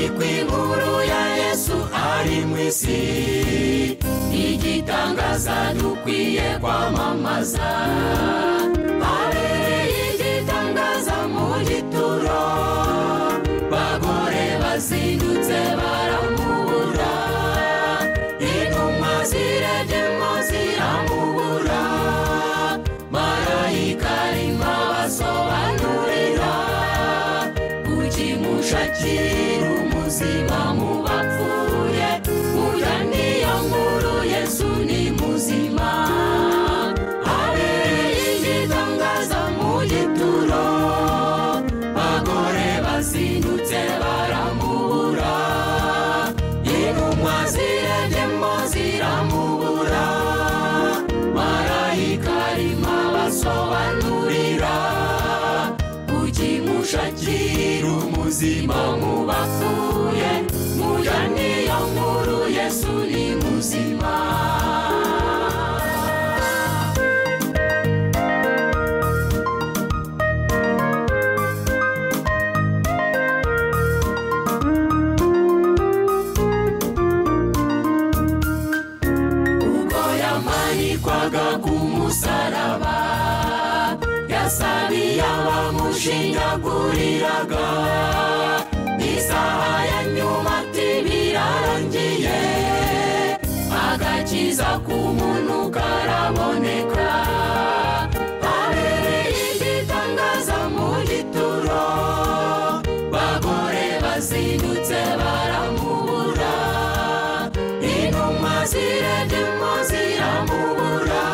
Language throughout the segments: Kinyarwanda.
ariko inkuru ya Yesu ari mu isi igitangaza dukwiye kwamamaza. Abereye igitangaza mu gituro, bagore bazindutse baramubura, intumwa ziregemo ziramubura, marayika arimo abasobanurira kukimushakira umuzima mu bapfuye. Burya niyo nkuru, Yesu ni muzima. Abereye igitangaza mu gituro, bagore bazindutse baramubura, intumwa ziregemo ziramubura, marayika arimo abasobanurira kukimushakira umuzima mu bapfuye. Burya niyo nkuru, Yesu ni muzima. Ubwo yamanikwaga ku musaraba, yasabiye abamushinyaguriraga, isaha ya nyuma ati birarangiye, agakiza k'umuntu karaboneka. Abereye igitangaza mu gituro, bagore bazindutse baramubura, intumwa ziregemo ziramubura,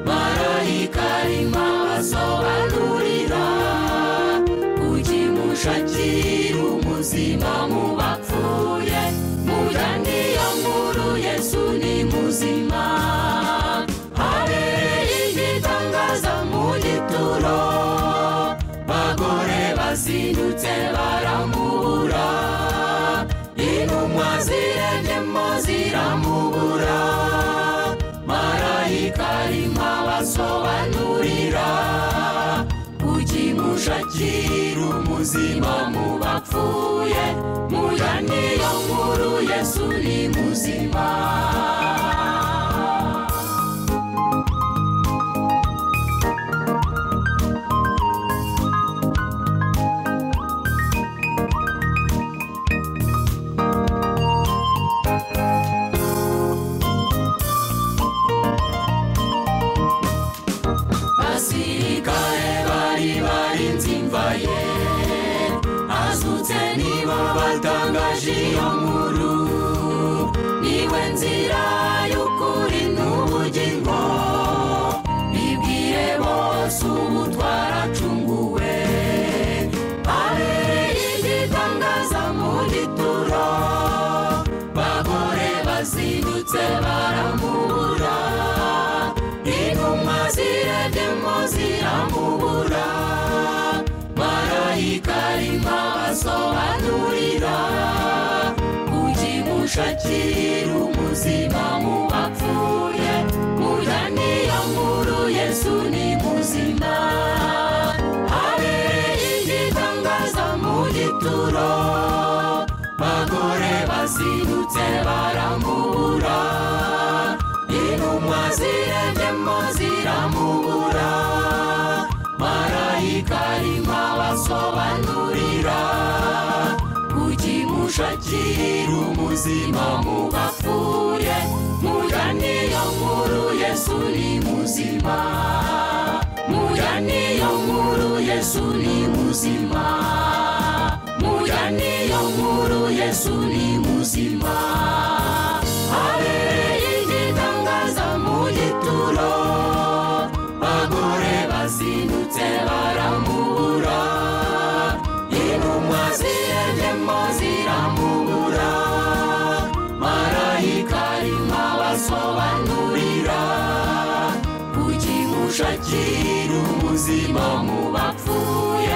marayika arimo abasobanurira kukimushakira umuzima mu bapfuye. Burya niyo nkuru, Yesu ni muzima. Abereye igitangaza mu gituro, bagore bazindutse baramubura, intumwa ziregemo ziramubura, marayika arimo abasobanurira kukimushakira umuzima mu bapfuye. Burya niyo nkuru, Yesu ni muzima. Basirikare bari barinze imva ye, azutse nibo batangaje iyo nkuru. Niwe nzira y'ukuri n'ubugingo, bibwire bose ubu twaracunguwe. Abereye igitangaza mu gituro, bagore bazindutse baramubura, intumwa ziregemo ziramubura, marayika arimo abasobanurira kukimushakira umuzima mu bapfuye. Burya niyo nkuru, Yesu ni muzima. Abereye igitangaza mu gituro, bagore bazindutse baramubura, intumwa ziregemo ziramubura, marayika arimo abasobanurira kukimushakira umuzima mu bapfuye. Burya niyo nkuru, Yesu ni muzima. Burya niyo nkuru, Yesu ni muzima. Burya niyo nkuru, Yesu ni muzima. Abereye igitangaza mu gituro, bagore bazindutse baramubura, intumwa ziregemo ziramubura, marayika arimo abasobanurira kukimushakira umuzima mu bapfuye.